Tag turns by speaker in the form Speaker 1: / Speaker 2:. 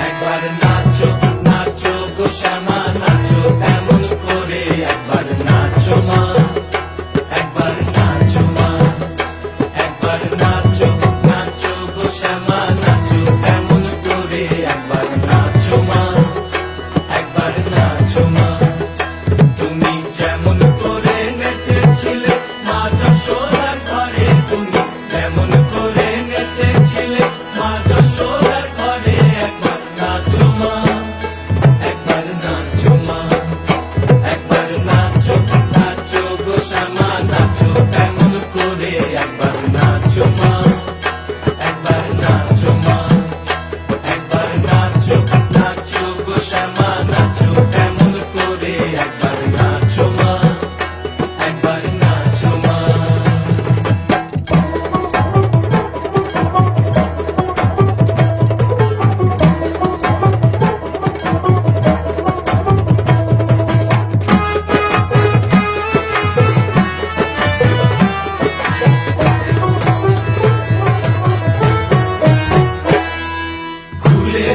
Speaker 1: একবার নাচো নাচো গো শ্যামা নাচো এমন করে একবার নাচো মা একবার নাচো মা একবার নাচো নাচো গো শ্যামা নাচো এমন করে একবার নাচো মা একবার নাচো মা তুমি যেমন করে নেচেছিলে মা যশোদার ঘরে তুমি যেমন করে নেচেছিলে মা যশোদার ঘরে একবার নাচো মা একবার নাচো মা একবার নাচো নাচো গো শ্যামা নাচো এমন করে একবার নাচো মা একবার নাচো মা একবার নাচো নাচো গো শ্যামা নাচো এমন করে একবার নাচো মা একবার নাচো মা খুলে